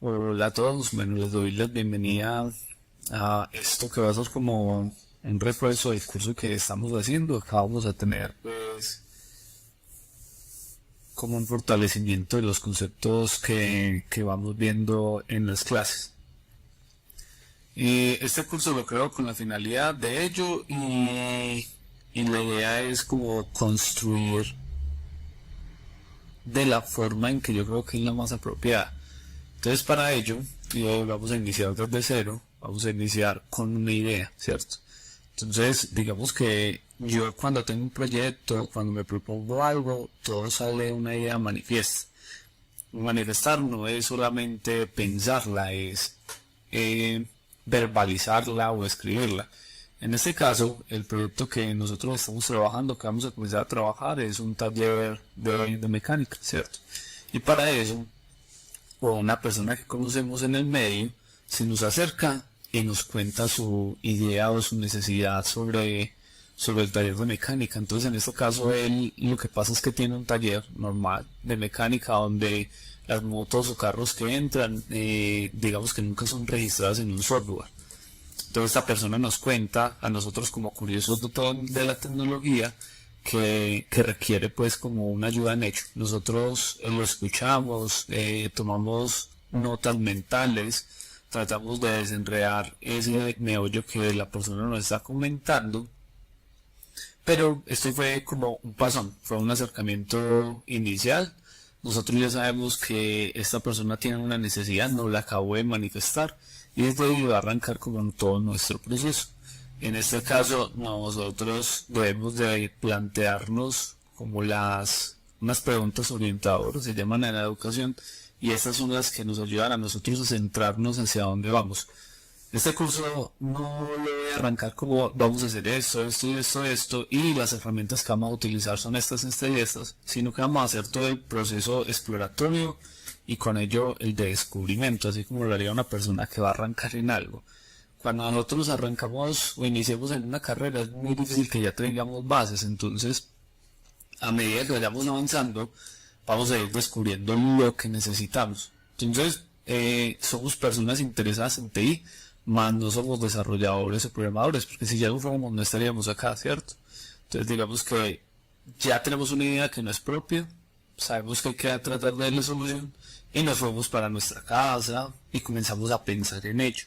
Hola a todos, bueno, les doy la bienvenida a esto que va a ser como un refuerzo del curso que estamos haciendo. Acá vamos a tener pues como un fortalecimiento de los conceptos que vamos viendo en las clases. Y este curso lo creo con la finalidad de ello y la idea es como construir de la forma en que yo creo que es la más apropiada. Entonces para ello, vamos a iniciar desde cero, vamos a iniciar con una idea, ¿cierto? Entonces, digamos que yo cuando tengo un proyecto, cuando me propongo algo, todo sale de una idea manifiesta. Manifestar no es solamente pensarla, es eh, verbalizarla o escribirla. En este caso, el proyecto que nosotros estamos trabajando, que vamos a comenzar a trabajar, es un taller de mecánica, ¿cierto? Y para eso, o una persona que conocemos en el medio se nos acerca y nos cuenta su idea o su necesidad sobre el taller de mecánica. Entonces, en este caso, él lo que pasa es que tiene un taller normal de mecánica donde las motos o carros que entran, digamos que nunca son registradas en un software. Entonces, esta persona nos cuenta a nosotros como curiosos de la tecnología que requiere pues como una ayuda en ello. Nosotros lo escuchamos, tomamos notas mentales, tratamos de desenredar ese meollo que la persona nos está comentando, pero esto fue como un pasón, fue un acercamiento inicial. Nosotros ya sabemos que esta persona tiene una necesidad, no la acabo de manifestar y desde ahí va a arrancar como todo nuestro proceso. En este caso, nosotros debemos de plantearnos como unas preguntas orientadoras, se llaman en la educación, y estas son las que nos ayudan a nosotros a centrarnos hacia dónde vamos. Este curso no lo voy a arrancar como vamos a hacer esto, y las herramientas que vamos a utilizar son estas y estas, sino que vamos a hacer todo el proceso exploratorio y con ello el de descubrimiento, así como lo haría una persona que va a arrancar en algo. Cuando nosotros arrancamos o iniciemos en una carrera es muy difícil que ya tengamos bases, entonces a medida que vayamos avanzando vamos a ir descubriendo lo que necesitamos. Entonces somos personas interesadas en TI, más no somos desarrolladores o programadores, porque si ya lo fuéramos no estaríamos acá, ¿cierto? Entonces digamos que ya tenemos una idea que no es propia, sabemos que hay que tratar de darle solución y nos fuimos para nuestra casa y comenzamos a pensar en ello.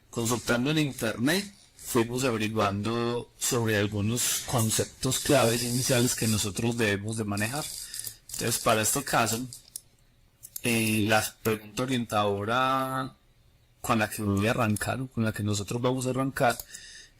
Consultando en internet, fuimos averiguando sobre algunos conceptos claves iniciales que nosotros debemos de manejar. Entonces, para este caso, la pregunta orientadora con la que voy a arrancar, o con la que nosotros vamos a arrancar,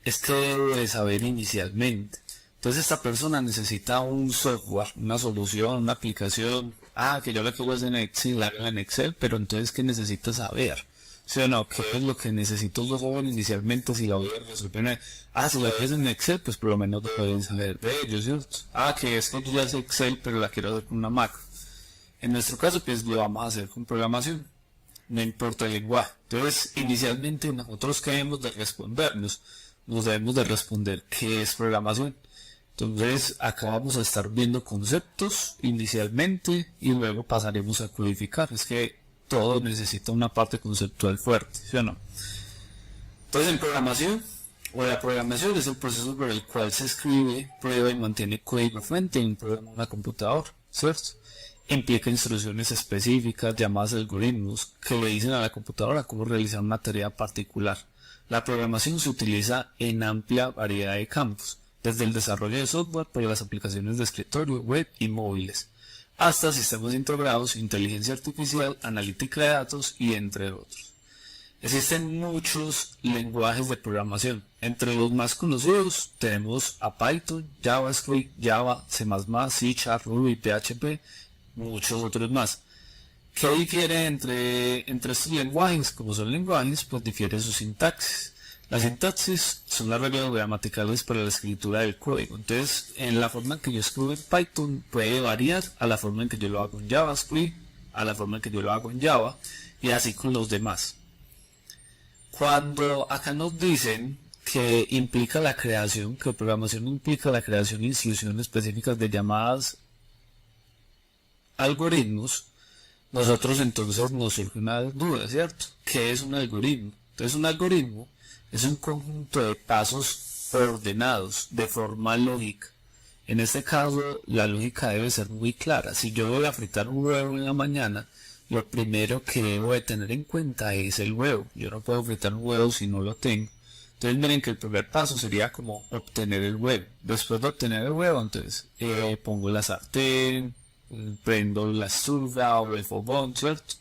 es que debo de saber inicialmente. Entonces, esta persona necesita un software, una solución, una aplicación. Que yo la quiero hacer en Excel, la hago en Excel, pero entonces, ¿qué necesita saber? ¿Sí o no? ¿Qué es lo que necesito saber inicialmente si la voy a resolver? Si la haces en Excel, pues por lo menos lo pueden saber de ellos, ¿cierto? Que esto ya es Excel, pero la quiero hacer con una macro. En nuestro caso, pues lo vamos a hacer con programación. No importa el lenguaje. Entonces, inicialmente nosotros que debemos de respondernos, nos debemos de responder qué es programación. Entonces, acá vamos a estar viendo conceptos inicialmente y luego pasaremos a codificar. Es que todo necesita una parte conceptual fuerte, ¿sí o no? Entonces, en programación, o la programación es el proceso por el cual se escribe, prueba y mantiene código fuente en un programa de una computadora, ¿cierto? Implica instrucciones específicas llamadas algoritmos que le dicen a la computadora cómo realizar una tarea particular. La programación se utiliza en amplia variedad de campos, desde el desarrollo de software para las aplicaciones de escritorio, web y móviles, hasta sistemas integrados, inteligencia artificial, analítica de datos y entre otros. Existen muchos lenguajes de programación. Entre los más conocidos tenemos a Python, JavaScript, Java, C++, C Sharp, Ruby, PHP, muchos otros más. ¿Qué difiere entre estos lenguajes? Como son lenguajes, pues difiere su sintaxis. La sintaxis son las reglas gramaticales para la escritura del código. Entonces, en la forma en que yo escribo en Python puede variar a la forma en que yo lo hago en JavaScript, a la forma en que yo lo hago en Java, y así con los demás. Cuando acá nos dicen que implica la creación, que programación implica la creación de instrucciones específicas de llamadas algoritmos, nosotros entonces nos surge una duda, ¿cierto? ¿Qué es un algoritmo? Entonces un algoritmo es un conjunto de pasos ordenados de forma lógica. En este caso, la lógica debe ser muy clara. Si yo voy a fritar un huevo en la mañana, lo primero que debo de tener en cuenta es el huevo. Yo no puedo fritar un huevo si no lo tengo. Entonces miren que el primer paso sería como obtener el huevo. Después de obtener el huevo, entonces pongo la sartén, prendo la estufa o el fogón, ¿cierto?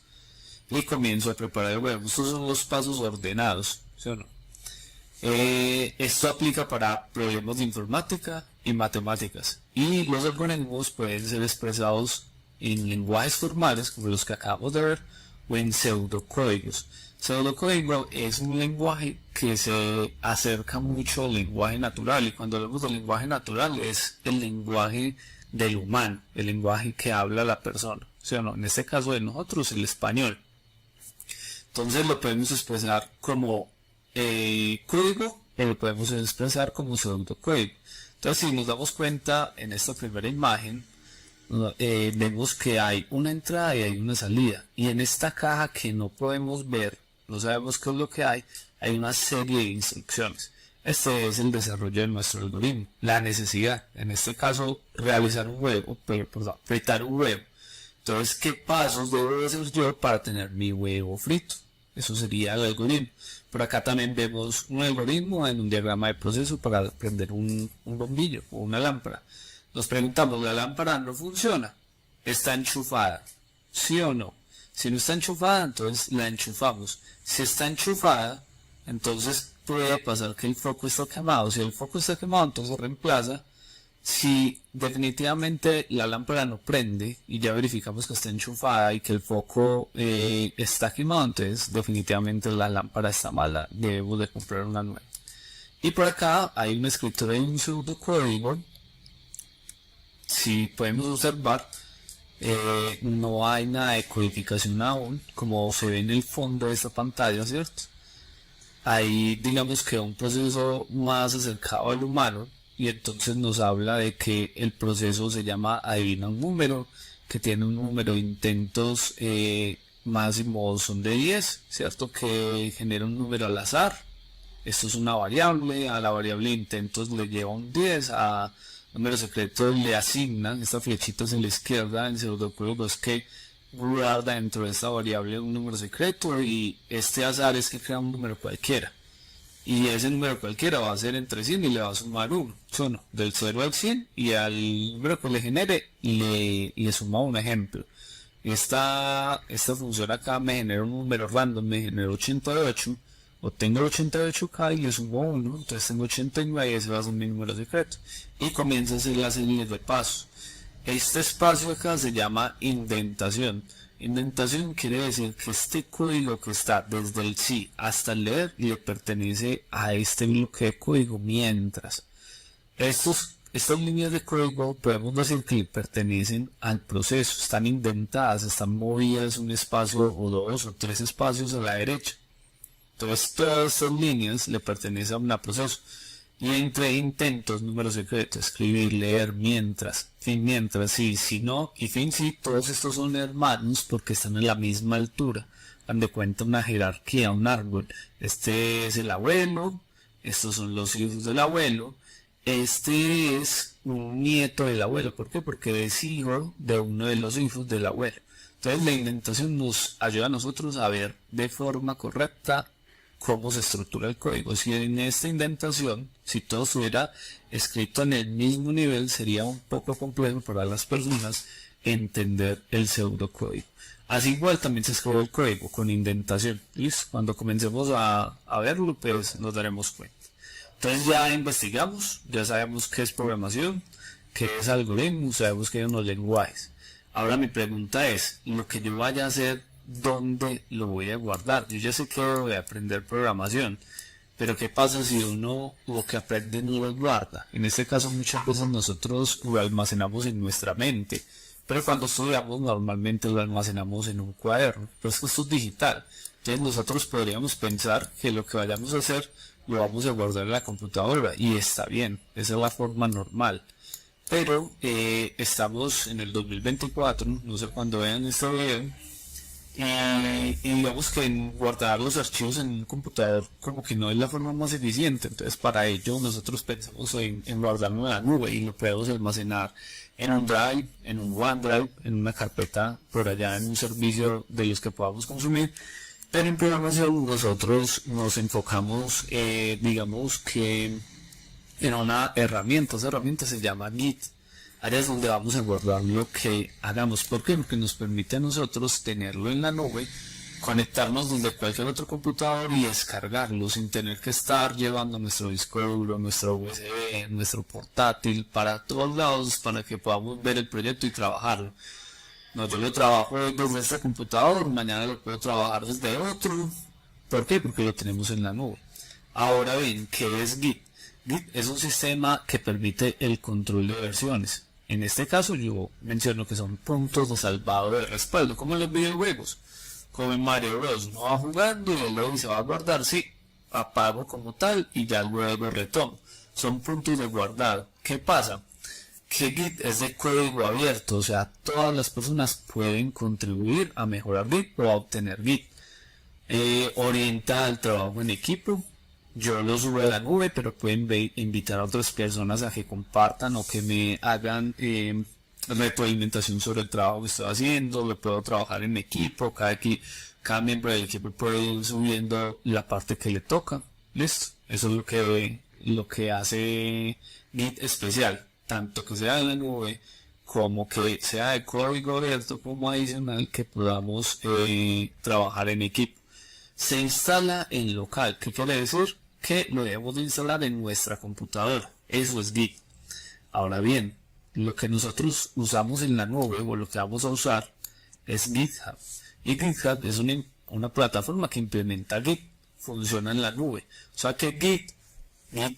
Y comienzo a preparar el huevo. Estos son los pasos ordenados, ¿sí o no? Esto aplica para problemas de informática y matemáticas. Y los algoritmos pueden ser expresados en lenguajes formales, como los que acabamos de ver, o en pseudocódigos. Pseudocódigo es un lenguaje que se acerca mucho al lenguaje natural, y cuando hablamos del lenguaje natural es el lenguaje del humano, el lenguaje que habla la persona, ¿sí o no? En este caso de nosotros, el español. Entonces lo podemos expresar como código y lo podemos expresar como pseudocódigo. Entonces si nos damos cuenta en esta primera imagen, vemos que hay una entrada y hay una salida, y en esta caja que no podemos ver, no sabemos qué es lo que hay una serie de instrucciones. Este es el desarrollo de nuestro algoritmo, la necesidad, en este caso realizar un huevo, fritar un huevo. Entonces, ¿qué pasos debo hacer yo para tener mi huevo frito? Eso sería el algoritmo. Por acá también vemos un algoritmo en un diagrama de proceso para prender un bombillo o una lámpara. Nos preguntamos, ¿la lámpara no funciona? ¿Está enchufada? ¿Sí o no? Si no está enchufada, entonces la enchufamos. Si está enchufada, entonces puede pasar que el foco está quemado. Si el foco está quemado, entonces reemplaza. Si definitivamente la lámpara no prende y ya verificamos que está enchufada y que el foco está quemado, entonces definitivamente la lámpara está mala, debemos de comprar una nueva. Y por acá hay una escritura de un pseudocódigo. Si podemos observar, no hay nada de codificación aún, como se ve en el fondo de esta pantalla, ¿cierto? Ahí digamos que un proceso más acercado al humano, y entonces nos habla de que el proceso se llama adivina un número, que tiene un número de intentos máximo son de 10, ¿cierto? Que genera un número al azar. Esto es una variable, a la variable de intentos le lleva un 10, a número secreto le asignan, esta flechita en la izquierda en pseudocódigo es que guarda dentro de esta variable un número secreto, y este azar es que crea un número cualquiera. Y ese número cualquiera va a ser entre 100 y le va a sumar 1, ¿no? Del 0 al 100, y al número que le genere le suma un ejemplo. Esta función acá me genera un número random, me genera 88, obtengo el 88K y le sumo 1, entonces tengo 89 y ese va a ser mi número secreto. Y comienza a hacer la serie de pasos. Este espacio acá se llama indentación. Indentación quiere decir que este código que está desde el sí hasta el leer le pertenece a este bloque de código, mientras estas líneas de código podemos decir que le pertenecen al proceso, están indentadas, están movidas un espacio o dos o tres espacios a la derecha. Entonces todas estas líneas le pertenecen a un proceso. Y entre intentos, número secreto, escribir, leer, mientras, fin, mientras, sí, si no, y fin, sí, todos estos son hermanos porque están en la misma altura. Dan de cuenta una jerarquía, un árbol. Este es el abuelo, estos son los hijos del abuelo, este es un nieto del abuelo. ¿Por qué? Porque es hijo de uno de los hijos del abuelo. Entonces la indentación nos ayuda a nosotros a ver de forma correcta cómo se estructura el código. Si en esta indentación, si todo estuviera escrito en el mismo nivel, sería un poco complejo para las personas entender el pseudocódigo. Así igual también se escribe el código con indentación. ¿Listo? Cuando comencemos a verlo, pues nos daremos cuenta. Entonces ya investigamos, ya sabemos qué es programación, qué es algoritmo, sabemos qué son los lenguajes. Ahora mi pregunta es, lo que yo vaya a hacer, ¿dónde lo voy a guardar? Yo ya sé que voy a aprender programación, pero ¿qué pasa si uno lo que aprende no lo guarda? En este caso muchas veces nosotros lo almacenamos en nuestra mente, pero cuando estudiamos normalmente lo almacenamos en un cuaderno, pero esto es digital. Entonces nosotros podríamos pensar que lo que vayamos a hacer lo vamos a guardar en la computadora, y está bien, esa es la forma normal. Pero estamos en el 2024, no sé cuándo vean este video, y digamos que guardar los archivos en un computador como que no es la forma más eficiente. Entonces para ello nosotros pensamos en guardarlo en la nube y lo podemos almacenar en un Drive, en un OneDrive, en una carpeta por allá en un servicio de los que podamos consumir. Pero en programación nosotros nos enfocamos, digamos que en una herramienta. Esa herramienta se llama Git. Áreas donde vamos a guardar lo que hagamos. ¿Por qué? Porque nos permite a nosotros tenerlo en la nube, conectarnos desde cualquier otro computador y descargarlo sin tener que estar llevando nuestro disco duro, nuestro USB, nuestro portátil para todos lados para que podamos ver el proyecto y trabajarlo. No, yo lo trabajo desde este computador, mañana lo puedo trabajar desde otro. ¿Por qué? Porque lo tenemos en la nube. Ahora bien, ¿qué es Git? Git es un sistema que permite el control de versiones. En este caso yo menciono que son puntos de salvado de respaldo, como en los videojuegos. Como en Mario Bros. Uno va jugando y luego se va a guardar, sí, apago como tal y ya luego retomo. Son puntos de guardado. ¿Qué pasa? Que Git es de código abierto, o sea, todas las personas pueden contribuir a mejorar Git o a obtener Git. Orienta al trabajo en equipo. Yo lo subo a la nube, pero pueden invitar a otras personas a que compartan o que me hagan retroalimentación sobre el trabajo que estoy haciendo. Lo puedo trabajar en equipo, cada miembro del equipo puede ir subiendo la parte que le toca. Listo, eso es lo que hace Git especial. Tanto que sea en la nube como que sea de código abierto como adicional que podamos trabajar en equipo. Se instala en local. ¿Qué quiere decir? Que lo debemos de instalar en nuestra computadora. Eso es Git. Ahora bien, lo que nosotros usamos en la nube o lo que vamos a usar es GitHub. Y GitHub es una plataforma que implementa Git. Funciona en la nube. O sea que Git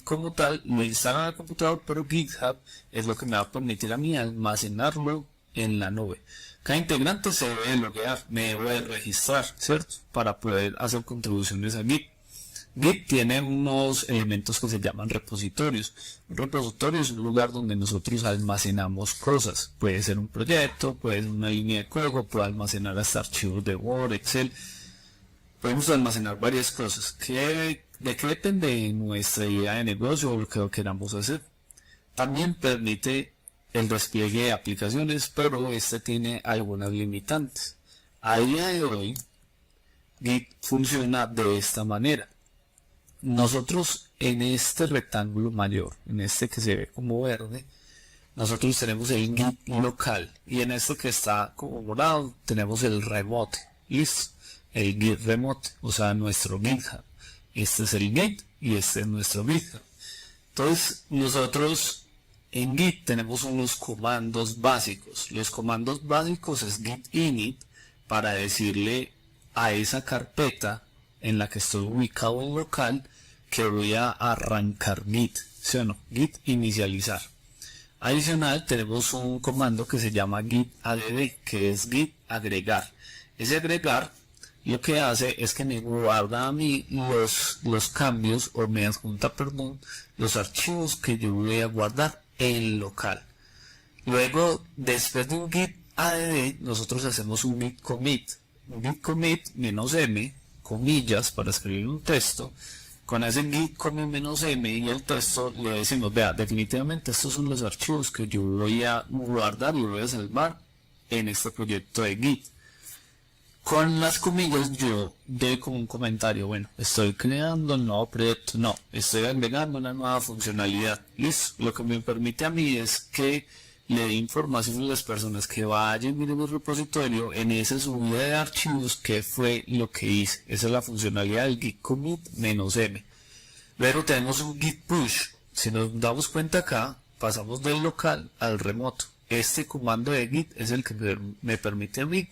como tal lo instala en el computador, pero GitHub es lo que me va a permitir a mí almacenarlo en la nube. Cada integrante se debe loguear, me debe registrar, ¿cierto? Para poder hacer contribuciones a Git. Git tiene unos elementos que se llaman repositorios. Un repositorio es un lugar donde nosotros almacenamos cosas. Puede ser un proyecto, puede ser una línea de código, puede almacenar hasta archivos de Word, Excel. Podemos almacenar varias cosas. ¿De qué depende nuestra idea de negocio o lo que queramos hacer? También permite el despliegue de aplicaciones, pero este tiene algunas limitantes. A día de hoy, Git funciona de esta manera. Nosotros en este rectángulo mayor, en este que se ve como verde, nosotros tenemos el Git local y en este que está como morado tenemos el remote. ¿Listo? El Git remote, o sea, nuestro GitHub. Este es el Git y este es nuestro GitHub. Entonces, nosotros en Git tenemos unos comandos básicos. Los comandos básicos es git init para decirle a esa carpeta en la que estoy ubicado en local que voy a arrancar Git, ¿sí o no? Git inicializar. Adicional tenemos un comando que se llama git add, que es git agregar. Ese agregar lo que hace es que me guarda a mí los cambios o me adjunta, perdón, los archivos que yo voy a guardar en local. Luego, después de un git add, nosotros hacemos un git commit. Un git commit -m, comillas, para escribir un texto. Con ese git commit -m y el texto le decimos, vea, definitivamente estos son los archivos que yo voy a guardar y voy a salvar en este proyecto de Git. Con las comillas yo doy como un comentario, bueno, estoy creando un nuevo proyecto, no, estoy agregando una nueva funcionalidad. Listo, lo que me permite a mí es que le dé información a las personas que vayan a mi repositorio en esa subida de archivos que fue lo que hice. Esa es la funcionalidad del git commit -m. Luego tenemos un git push. Si nos damos cuenta acá, pasamos del local al remoto. Este comando de git es el que me permite a mí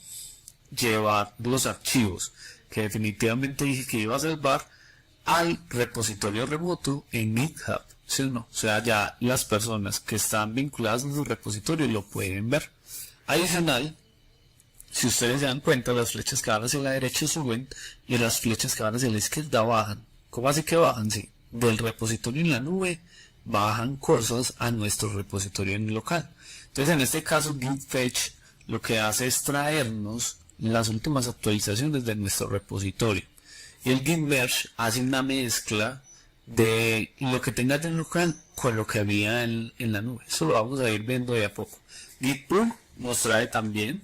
llevar los archivos que definitivamente dije que iba a salvar al repositorio remoto en GitHub, ¿sí o no? O sea, ya las personas que están vinculadas a su repositorio lo pueden ver. Adicional, si ustedes se dan cuenta, las flechas que van hacia la derecha suben y las flechas que van hacia la izquierda bajan. ¿Cómo así que bajan? Sí, del repositorio en la nube bajan cosas a nuestro repositorio en el local. Entonces, en este caso, git fetch lo que hace es traernos las últimas actualizaciones de nuestro repositorio. Y el Git Merge hace una mezcla de lo que tengas en local con lo que había en la nube. Eso lo vamos a ir viendo de a poco. Git Pull nos trae también,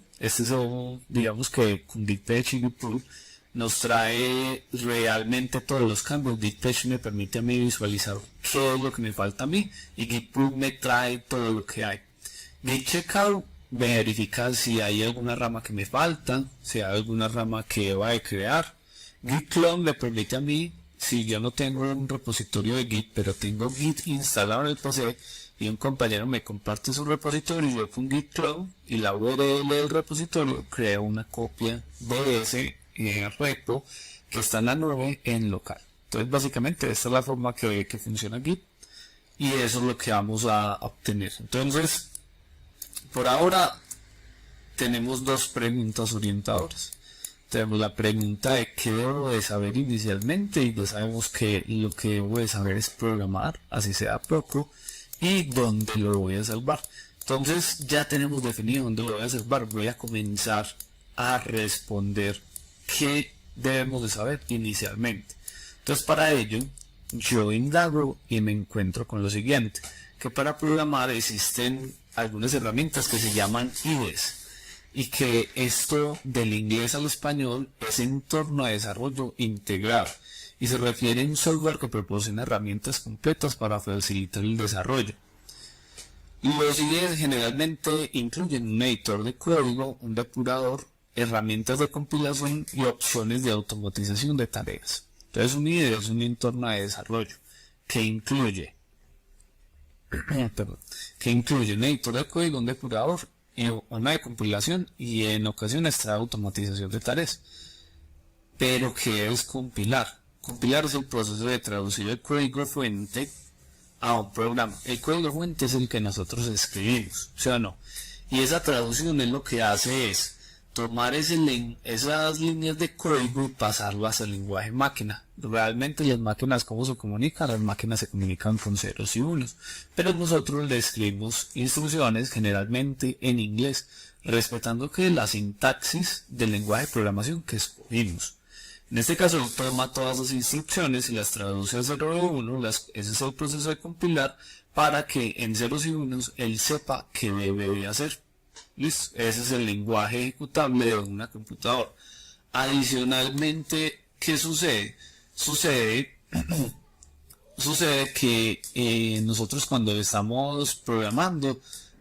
digamos que con Git Patch y Git Pull nos trae realmente todos los cambios. Git Patch me permite a mí visualizar todo lo que me falta a mí y Git Pull me trae todo lo que hay. Git Checkout verifica si hay alguna rama que me falta, si hay alguna rama que va a crear. Git Clone me permite a mí, si yo no tengo un repositorio de Git, pero tengo Git instalado en el PC y un compañero me comparte su repositorio, yo con Git Clone y la URL del repositorio creo una copia de ese repo que está en la nube en local. Entonces básicamente esta es la forma que funciona Git y eso es lo que vamos a obtener. Entonces por ahora tenemos dos preguntas orientadoras. Tenemos la pregunta de qué debo de saber inicialmente y ya sabemos que lo que debo de saber es programar, así sea poco, y dónde lo voy a salvar. Entonces ya tenemos definido dónde lo voy a salvar. Voy a comenzar a responder qué debemos de saber inicialmente. Entonces para ello yo indago y me encuentro con lo siguiente, que para programar existen algunas herramientas que se llaman IDEs. Y que esto del inglés al español es entorno a desarrollo integrado y se refiere a un software que proporciona herramientas completas para facilitar el desarrollo. Los IDEs generalmente incluyen un editor de código, un depurador, herramientas de compilación y opciones de automatización de tareas. Entonces un IDE es un entorno de desarrollo que incluye un editor de código, un depurador, una de compilación y en ocasiones trae automatización de tareas. Pero ¿qué es compilar? Compilar es el proceso de traducir el código fuente a un programa. El código fuente es el que nosotros escribimos, ¿sí o no? Y esa traducción es lo que hace es tomar esas líneas de código y pasarlo hacia el lenguaje máquina. Realmente las máquinas, ¿cómo se comunican? Las máquinas se comunican con ceros y unos, pero nosotros le escribimos instrucciones generalmente en inglés, respetando que la sintaxis del lenguaje de programación que escogimos. En este caso toma todas las instrucciones y las traduce a 0 y 1, ese es el proceso de compilar, para que en ceros y unos él sepa qué debe de hacer. ¿Listo? Ese es el lenguaje ejecutable de una computadora. Adicionalmente, ¿qué sucede? Sucede que nosotros cuando estamos programando,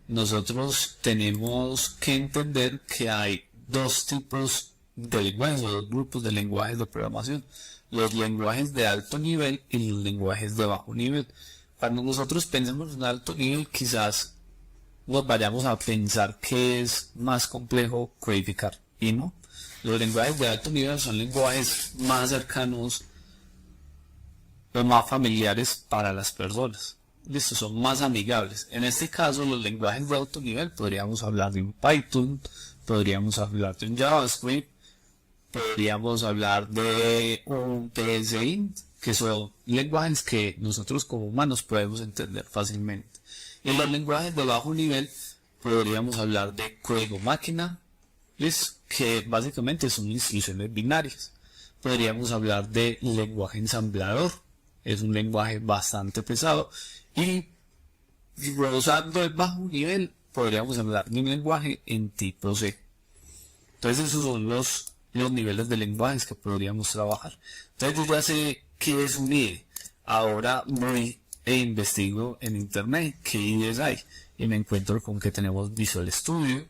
nosotros tenemos que entender que hay dos tipos de lenguajes, o dos grupos de lenguajes de programación. Los lenguajes de alto nivel y los lenguajes de bajo nivel. Cuando nosotros pensemos en alto nivel, quizás nos vayamos a pensar que es más complejo codificar, y no. Los lenguajes de alto nivel son lenguajes más cercanos, los más familiares para las personas. Listo, son más amigables. En este caso, los lenguajes de alto nivel, podríamos hablar de un Python, podríamos hablar de un JavaScript, podríamos hablar de un PSInt, que son lenguajes que nosotros como humanos podemos entender fácilmente. En los lenguajes de bajo nivel podríamos hablar de código máquina, que básicamente son instrucciones binarias. Podríamos hablar de lenguaje ensamblador, es un lenguaje bastante pesado. Y rozando el bajo nivel podríamos hablar de un lenguaje en tipo C. Entonces esos son los niveles de lenguajes que podríamos trabajar. Entonces yo ya sé qué es un IDE. Ahora voy e investigo en internet qué IDEs hay y me encuentro con que tenemos Visual Studio,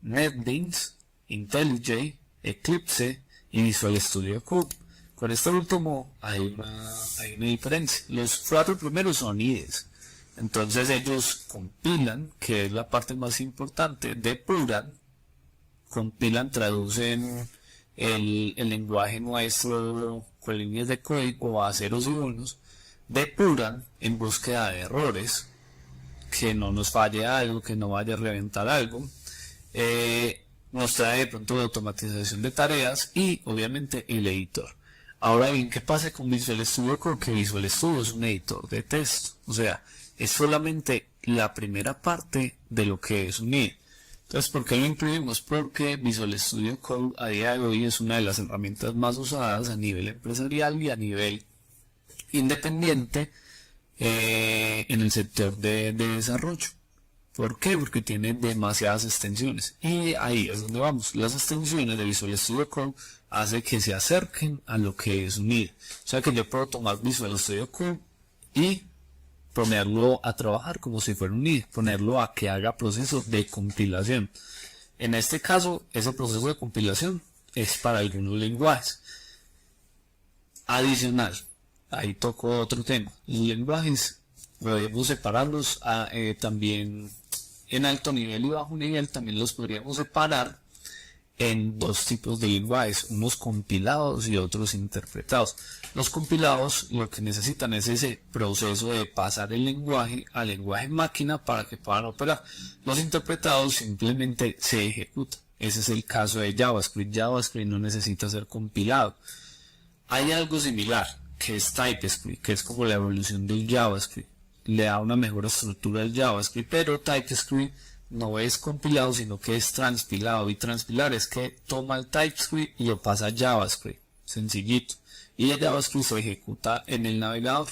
NetBeans, IntelliJ, Eclipse y Visual Studio Code. Con este último hay una diferencia. Los cuatro primeros son IDEs. Entonces ellos compilan, que es la parte más importante, depuran, compilan, traducen el lenguaje nuestro con líneas de código a ceros y unos, depuran en búsqueda de errores, que no nos falle algo, que no vaya a reventar algo, nos trae de pronto la automatización de tareas y obviamente el editor. Ahora bien, ¿qué pasa con Visual Studio? Porque Visual Studio es un editor de texto, o sea, es solamente la primera parte de lo que es un IDE. Entonces, ¿por qué lo incluimos? Porque Visual Studio Code a día de hoy es una de las herramientas más usadas a nivel empresarial y a nivel independiente en el sector de desarrollo. ¿Por qué? Porque tiene demasiadas extensiones. Y ahí es donde vamos. Las extensiones de Visual Studio Code hacen que se acerquen a lo que es unir. O sea que yo puedo tomar Visual Studio Code y ponerlo a trabajar como si fuera unir, ponerlo a que haga procesos de compilación. En este caso, ese proceso de compilación es para algunos lenguajes. Adicional, ahí toco otro tema. Los lenguajes podemos separarlos también en alto nivel y bajo nivel, también los podríamos separar en dos tipos de lenguajes, unos compilados y otros interpretados. Los compilados lo que necesitan es ese proceso de pasar el lenguaje al lenguaje máquina para que puedan operar. Los interpretados simplemente se ejecutan. Ese es el caso de JavaScript. JavaScript no necesita ser compilado. Hay algo similar, que es TypeScript, que es como la evolución del JavaScript. Le da una mejor estructura al JavaScript, pero TypeScript no es compilado, sino que es transpilado. Y transpilar es que toma el TypeScript y lo pasa a JavaScript. Sencillito. Y el JavaScript se ejecuta en el navegador.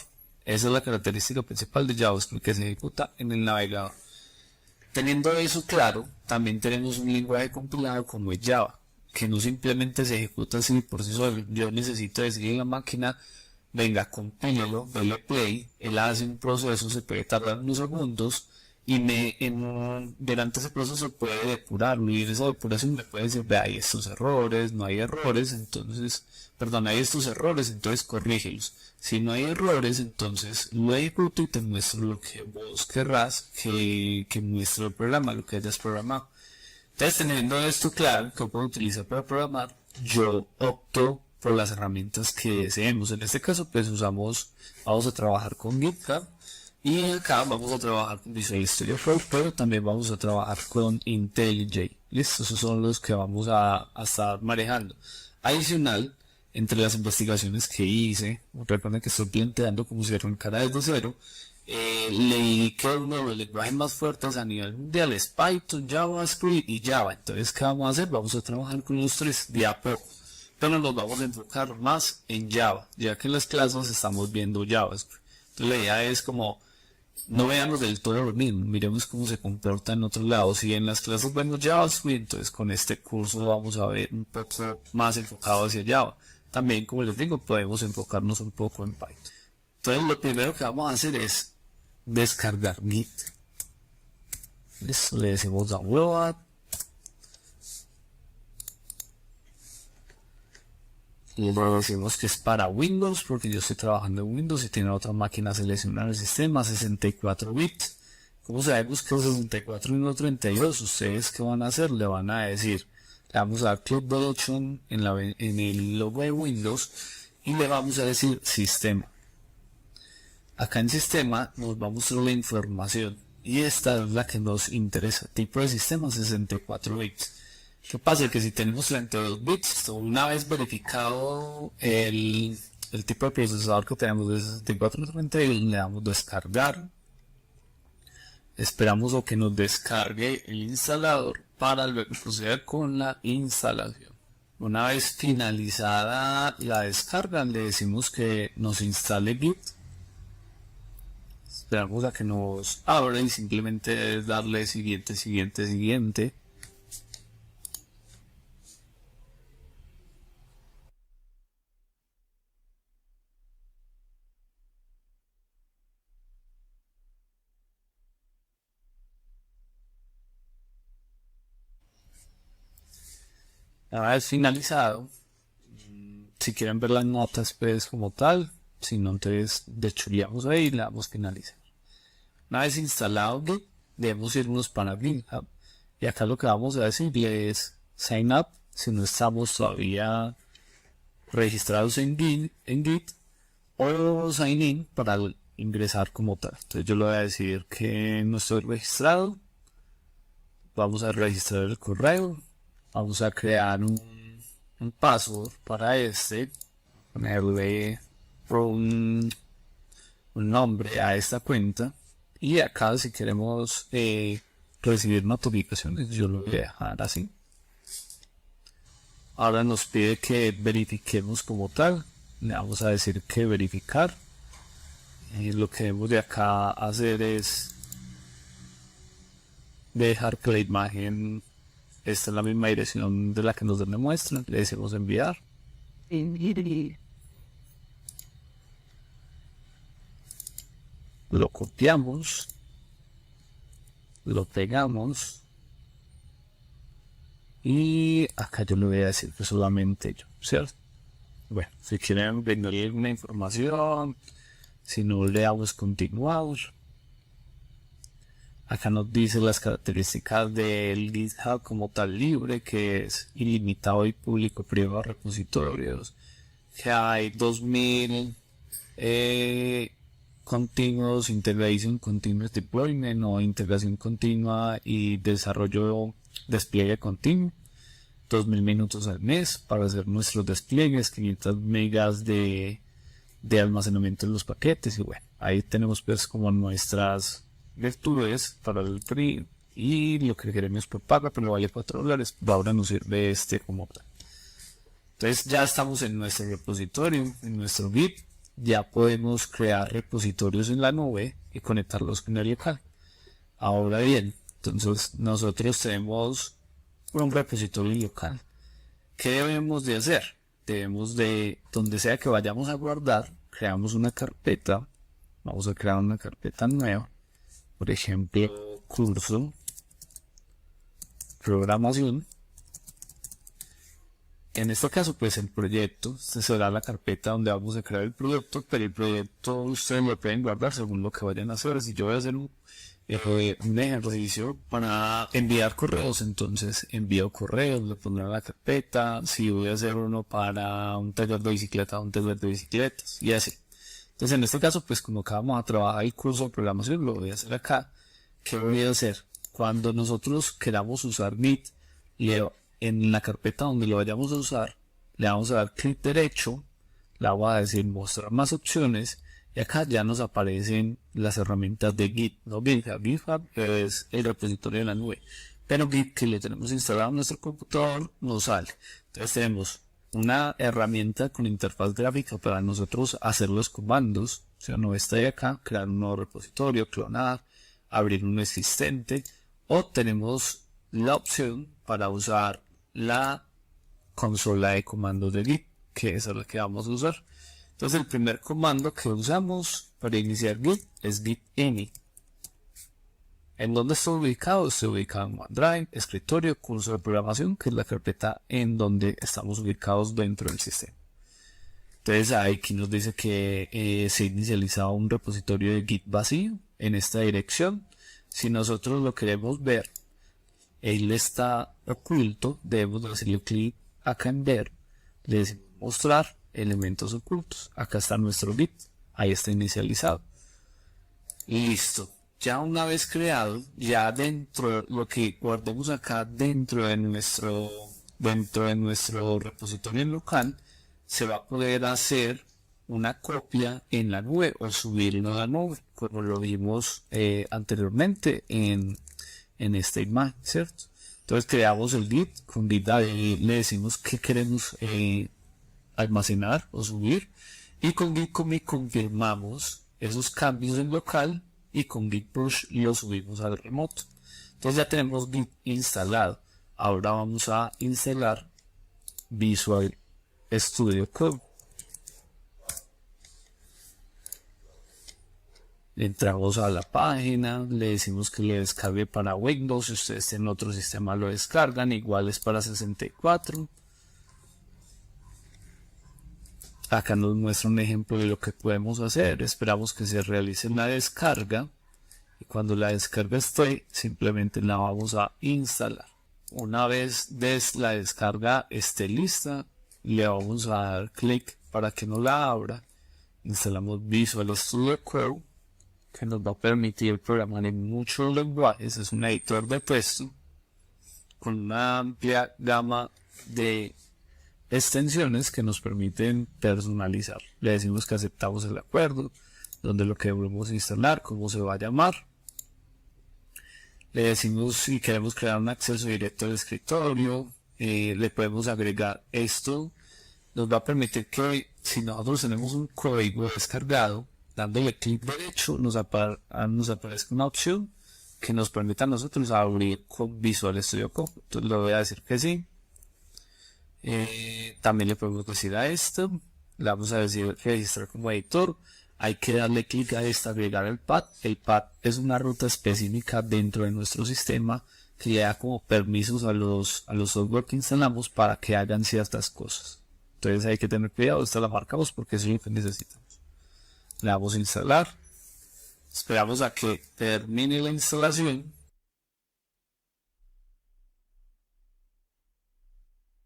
Esa es la característica principal de JavaScript, que se ejecuta en el navegador. Teniendo eso claro, también tenemos un lenguaje compilado como es Java, que no simplemente se ejecuta así por sí solo. Yo necesito decirle a la máquina, venga, compílelo, dale play, él hace un proceso, se puede tardar unos segundos, y durante ese proceso puede depurarlo, y en esa depuración me puede decir, ve, hay estos errores, no hay errores, entonces, perdón, hay estos errores, entonces corrígelos. Si no hay errores, entonces lo ejecuto y te muestro lo que vos querrás que muestre el programa, lo que hayas programado. Entonces, teniendo esto claro, que puedo utilizar para programar, yo opto por las herramientas que deseemos. En este caso, pues vamos a trabajar con GitHub. Y acá vamos a trabajar con Visual Studio Code, pero también vamos a trabajar con IntelliJ. Listo, esos son los que vamos a estar manejando. Adicional, entre las investigaciones que hice, recuerden que estoy planteando como si fuera un cara desde cero, leí que uno de los lenguajes más fuertes a nivel mundial es Python, JavaScript y Java. Entonces, ¿qué vamos a hacer? Vamos a trabajar con los tres de a poco, pero nos vamos a enfocar más en Java, ya que en las clases estamos viendo JavaScript. Entonces, la idea es como no veamos del todo lo mismo, miremos cómo se comporta en otros lados. Si en las clases vemos JavaScript, entonces con este curso vamos a ver un poco más enfocado hacia Java. También, como les digo, podemos enfocarnos un poco en Python. Entonces, lo primero que vamos a hacer es descargar Git. Listo, le decimos download. Y luego decimos que es para Windows, porque yo estoy trabajando en Windows y tiene otra máquina seleccionada en el sistema, 64 bits. Como sabemos que es 64 y no 32, ¿ustedes qué van a hacer? Le van a decir, le vamos a dar Click Production en el logo de Windows y le vamos a decir Sistema. Acá en Sistema nos va a mostrar la información y esta es la que nos interesa, tipo de sistema 64 bits. ¿Qué pasa? Que si tenemos 32 bits, una vez verificado el tipo de procesador que tenemos de 64 a 32, le damos descargar. Esperamos o que nos descargue el instalador para luego proceder con la instalación. Una vez finalizada la descarga, le decimos que nos instale Git. Esperamos a que nos abra y simplemente es darle siguiente, siguiente, siguiente. Una vez finalizado, si quieren ver las notas pues como tal, si no entonces dechuleamos ahí y le damos finalizar. Una vez instalado Git, debemos irnos para GitHub y acá lo que vamos a decir es sign up si no estamos todavía registrados en Git o sign in para ingresar como tal. Entonces yo le voy a decir que no estoy registrado, vamos a registrar el correo. Vamos a crear un password para ponerle un nombre a esta cuenta. Y acá si queremos recibir notificaciones, yo lo voy a dejar así. Ahora nos pide que verifiquemos como tal, le vamos a decir que verificar. Y lo que debemos de acá hacer es dejar que la imagen esté en la misma dirección de la que nos demuestra. Le decimos enviar. Lo copiamos, lo pegamos y acá yo le voy a decir que solamente yo, ¿cierto? Bueno, si quieren añadir una información, si no le damos continuar. Acá nos dice las características del GitHub como tal libre, que es ilimitado y público privado repositorios, que hay 2000 continuos, integration, continuous deployment o integración continua y desarrollo, despliegue continuo, 2000 minutos al mes para hacer nuestros despliegues, 500 megas de almacenamiento en los paquetes. Y bueno, ahí tenemos pues como nuestras virtudes para el free y lo que queremos por paga, pero vale $4. Ahora nos sirve como tal. Entonces ya estamos en nuestro repositorio, en nuestro Git. Ya podemos crear repositorios en la nube y conectarlos con el local. Ahora bien, entonces nosotros tenemos un repositorio local. ¿Qué debemos de hacer? Debemos de, donde sea que vayamos a guardar, creamos una carpeta. Vamos a crear una carpeta nueva. Por ejemplo, curso, programación. En este caso, pues el proyecto, esta será la carpeta donde vamos a crear el proyecto, pero el proyecto ustedes lo pueden guardar según lo que vayan a hacer. Si yo voy a hacer un ejercicio para enviar correos, entonces envío correos, lo pondré en la carpeta. Si voy a hacer uno para un taller de bicicleta, un taller de bicicletas, y así. Entonces en este caso, pues como acá vamos a trabajar el curso de programación, lo voy a hacer acá. ¿Qué voy a hacer? Cuando nosotros queramos usar Git, en la carpeta donde lo vayamos a usar, le vamos a dar clic derecho, le vamos a decir mostrar más opciones, y acá ya nos aparecen las herramientas de Git, no GitHub. GitHub es el repositorio de la nube, pero Git, que le tenemos instalado en nuestro computador, nos sale. Entonces tenemos una herramienta con interfaz gráfica para nosotros hacer los comandos, o sea, no está de acá, crear un nuevo repositorio, clonar, abrir uno existente, o tenemos la opción para usar la consola de comandos de Git, que es la que vamos a usar. Entonces el primer comando que usamos para iniciar Git es git init. ¿En dónde está ubicado? Está ubicado en OneDrive, escritorio, curso de programación, que es la carpeta en donde estamos ubicados dentro del sistema. Entonces aquí nos dice que se ha inicializado un repositorio de Git vacío en esta dirección. Si nosotros lo queremos ver, él está oculto, debemos hacerle clic acá en ver, le decimos mostrar elementos ocultos. Acá está nuestro Git, ahí está inicializado. Listo. Ya una vez creado, ya dentro, lo que guardemos acá dentro de nuestro repositorio local, se va a poder hacer una copia en la nube o subirlo a la nube, como lo vimos anteriormente en esta imagen, ¿cierto? Entonces creamos el Git, con Git le decimos que queremos almacenar o subir, y con Git commit confirmamos esos cambios en local, y con Git push lo subimos al remoto. Entonces ya tenemos Git instalado. Ahora vamos a instalar Visual Studio Code. Entramos a la página, le decimos que le descargue para Windows. Si ustedes en otro sistema lo descargan, igual es para 64. Acá nos muestra un ejemplo de lo que podemos hacer. Esperamos que se realice la descarga, y cuando la descarga esté, simplemente la vamos a instalar. Una vez la descarga esté lista, le vamos a dar clic para que nos la abra. Instalamos Visual Studio Code, que nos va a permitir programar en muchos lenguajes. Es un editor de texto con una amplia gama de extensiones que nos permiten personalizar. Le decimos que aceptamos el acuerdo, donde lo que debemos instalar, cómo se va a llamar. Le decimos si queremos crear un acceso directo al escritorio, le podemos agregar esto. Nos va a permitir que si nosotros tenemos un código descargado, dándole clic derecho nos aparezca una opción que nos permita a nosotros abrir con Visual Studio Code. Entonces le voy a decir que sí. También le podemos decir a esto, le vamos a decir registrar como editor. Hay que darle clic a esta, agregar el path. El path es una ruta específica dentro de nuestro sistema que le da como permisos a los software que instalamos para que hagan ciertas cosas. Entonces hay que tener cuidado, esta la marcamos porque eso es lo que necesitamos. Le damos a instalar. Esperamos a que termine la instalación.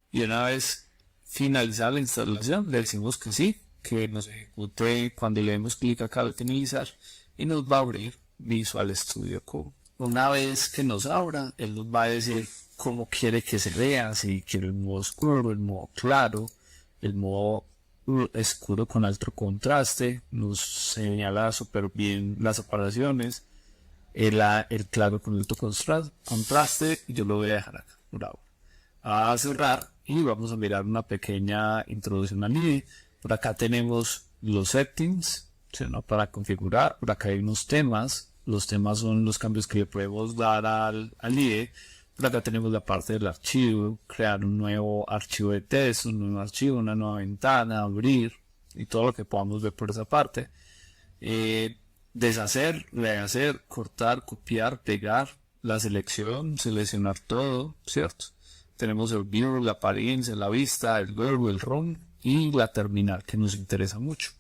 Y una vez finalizada la instalación, le decimos que sí, que nos ejecute cuando le demos clic acá al finalizar y nos va a abrir Visual Studio Code. Una vez que nos abra, él nos va a decir cómo quiere que se vea, si quiere el modo oscuro, el modo claro, el modo oscuro con alto contraste, nos señala súper bien las separaciones, el claro con alto contraste, y yo lo voy a dejar acá por ahora. A cerrar y vamos a mirar una pequeña introducción al IDE. Por acá tenemos los settings, ¿no? Para configurar. Por acá hay unos temas. Los temas son los cambios que le podemos dar al IDE. Por acá tenemos la parte del archivo, crear un nuevo archivo de texto, un nuevo archivo, una nueva ventana, abrir y todo lo que podamos ver por esa parte. Deshacer, rehacer, cortar, copiar, pegar, la selección, seleccionar todo, ¿cierto? Tenemos el view, la apariencia, la vista, el verbo, el ROM y la terminal que nos interesa mucho.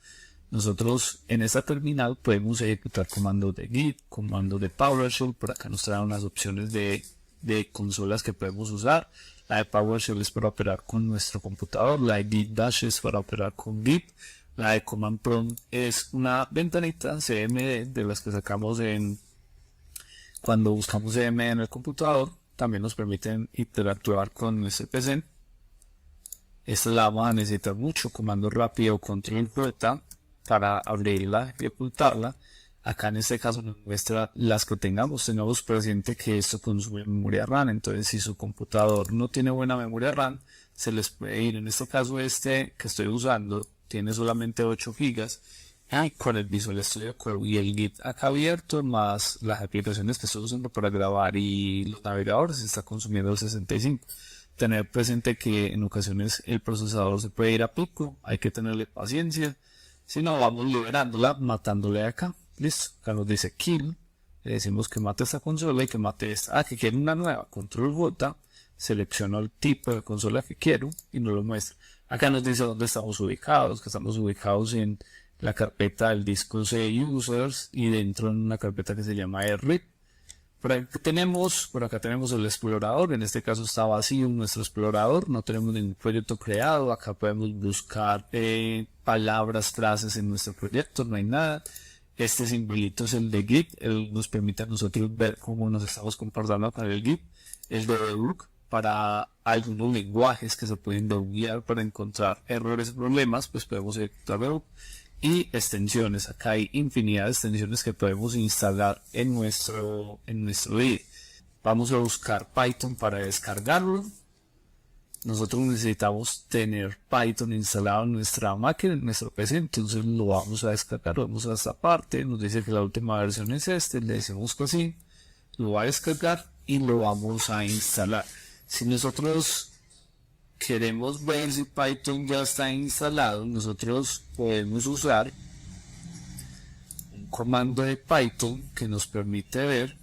Nosotros en esta terminal podemos ejecutar comandos de Git, comandos de PowerShell. Por acá nos traen unas opciones de consolas que podemos usar. La de PowerShell es para operar con nuestro computador, la de Git Bash es para operar con Git. La de Command Prompt es una ventanita CMD de las que sacamos cuando buscamos CMD en el computador. También nos permiten interactuar con nuestro PC. Esta la vamos a necesitar mucho, comando rápido, control J para abrirla y ocultarla. Acá en este caso nos muestra las que tengamos presente que esto consume memoria RAM. Entonces si su computador no tiene buena memoria RAM, se les puede ir. En este caso este que estoy usando tiene solamente 8 GB. Con el Visual Studio Code y el Git acá abierto, más las aplicaciones que estoy usando para grabar y los navegadores, está consumiendo 65. Tener presente que en ocasiones el procesador se puede ir a pico, hay que tenerle paciencia. Si no, vamos liberándola, matándole acá. Listo, acá nos dice kill. Le decimos que mate esta consola y que mate esta. Que quiere una nueva, control J. Selecciono el tipo de consola que quiero y nos lo muestra. Acá nos dice dónde estamos ubicados, que estamos ubicados en la carpeta del disco C users y dentro en una carpeta que se llama RIP. Por acá tenemos el explorador. En este caso está vacío nuestro explorador, no tenemos ningún proyecto creado. Acá podemos buscar palabras, frases en nuestro proyecto, no hay nada. Este simbolito es el de Git, él nos permite a nosotros ver cómo nos estamos comportando para el Git. El de debug para algunos lenguajes que se pueden debuguear para encontrar errores o problemas, pues podemos ejecutar debug. Y extensiones, acá hay infinidad de extensiones que podemos instalar en nuestro IDE. Vamos a buscar Python para descargarlo. Nosotros necesitamos tener Python instalado en nuestra máquina, en nuestro PC, entonces lo vamos a descargar. Vamos a esta parte, nos dice que la última versión es le decimos que sí, lo va a descargar y lo vamos a instalar. Si nosotros queremos ver si Python ya está instalado, nosotros podemos usar un comando de Python que nos permite ver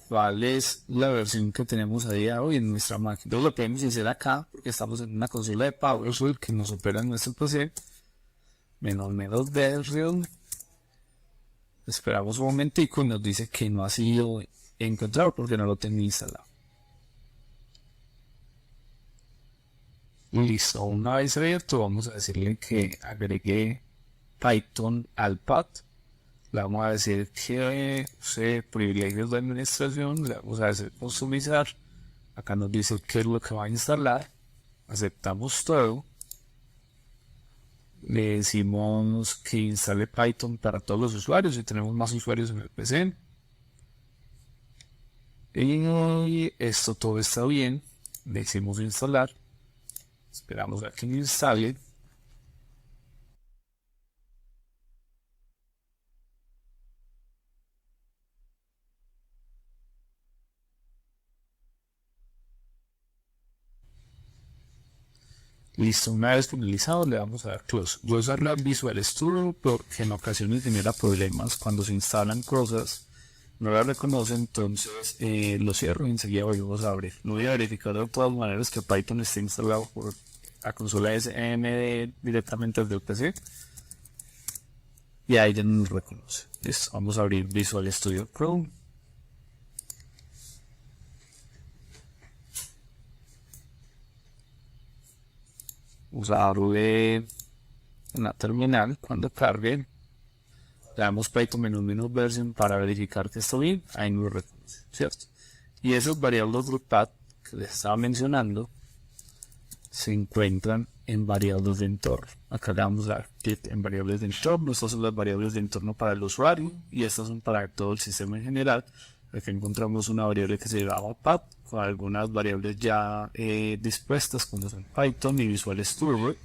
cuál es la versión que tenemos a día de hoy en nuestra máquina. Entonces lo podemos hacer acá porque estamos en una consola de PowerShell que nos opera en nuestro PC. menos version. Esperamos un momentico y nos dice que no ha sido encontrado porque no lo tenía instalado. Listo, una vez abierto vamos a decirle que agregue Python al path. Le vamos a decir que use privilegios de administración, le vamos a decir customizar. Acá nos dice qué es lo que va a instalar. Aceptamos todo. Le decimos que instale Python para todos los usuarios si tenemos más usuarios en el PC. Y esto todo está bien. Le hicimos instalar. Esperamos a que instale. Listo, una vez finalizado le vamos a dar close. Voy a usar la Visual Studio porque en ocasiones genera problemas cuando se instalan cosas, no la reconoce, entonces lo cierro y enseguida volvemos a abrir. Lo voy a verificar de todas maneras que Python esté instalado por la consola SMD directamente desde el PC y ahí ya nos reconoce. Listo, vamos a abrir Visual Studio Chrome. Usarle en la terminal cuando cargue. Le damos Python menú version para verificar que está bien. Ahí nos reconoce, ¿cierto? Y esos variables rootpath que les estaba mencionando se encuentran en variables de entorno. Acá le vamos a dar clic en variables de entorno. Estas son las variables de entorno para el usuario y estas son para todo el sistema en general. Aquí encontramos una variable que se llama path con algunas variables ya dispuestas como son Python y Visual Studio.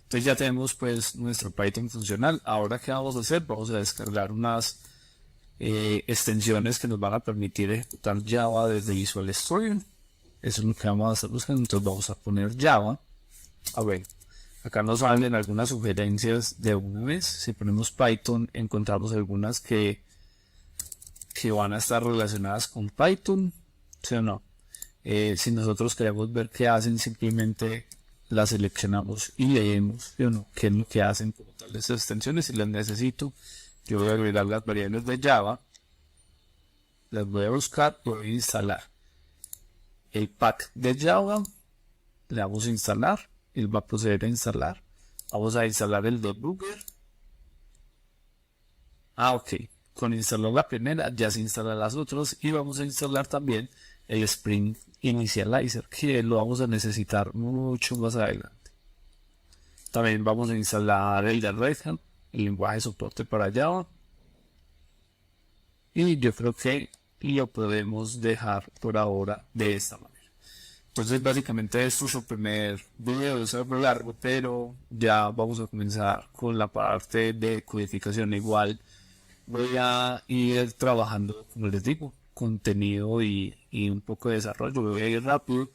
Entonces ya tenemos pues nuestro Python funcional. Ahora ¿qué vamos a hacer? Vamos a descargar unas extensiones que nos van a permitir ejecutar Java desde Visual Studio. Eso es lo que vamos a estar buscando. Entonces vamos a poner Java. A ver, acá nos salen algunas sugerencias de una vez. Si ponemos Python encontramos algunas que van a estar relacionadas con Python, ¿sí o no? Si nosotros queremos ver qué hacen, simplemente las seleccionamos y leemos, ¿sí o no? ¿Qué es lo que hacen como tales extensiones? Si las necesito, yo voy a agregar las variables de Java, las voy a buscar, voy a instalar el pack de Java, le damos a instalar, él va a proceder a instalar, vamos a instalar el debugger. Ok. Con instalar la primera ya se instalan las otras y vamos a instalar también el Spring Initializer que lo vamos a necesitar mucho más adelante. También vamos a instalar el de Red Hat, el lenguaje de soporte para Java, y yo creo que lo podemos dejar por ahora de esta manera. Entonces básicamente esto es el primer video, es algo largo, pero ya vamos a comenzar con la parte de codificación. Igual voy a ir trabajando, como les digo, contenido y un poco de desarrollo. Voy a ir rápido,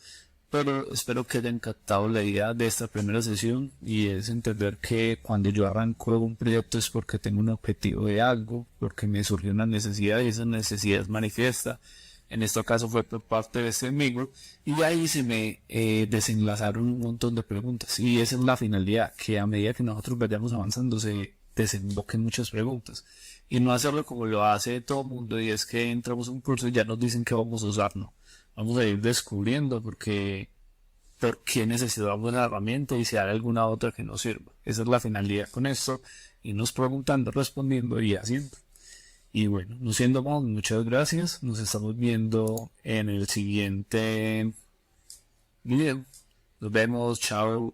pero espero que hayan captado la idea de esta primera sesión y es entender que cuando yo arranco un proyecto es porque tengo un objetivo de algo, porque me surgió una necesidad y esa necesidad es manifiesta. En este caso fue por parte de este amigo y ahí se me desenlazaron un montón de preguntas y esa es la finalidad, que a medida que nosotros vayamos avanzando se desemboquen muchas preguntas y no hacerlo como lo hace todo el mundo, y es que entramos a un curso y ya nos dicen que vamos a usar. No, vamos a ir descubriendo por qué necesitamos una herramienta y si hay alguna otra que nos sirva. Esa es la finalidad con esto, irnos preguntando, respondiendo y haciendo. Y bueno, no siendo más, muchas gracias, nos estamos viendo en el siguiente video. Nos vemos, chao.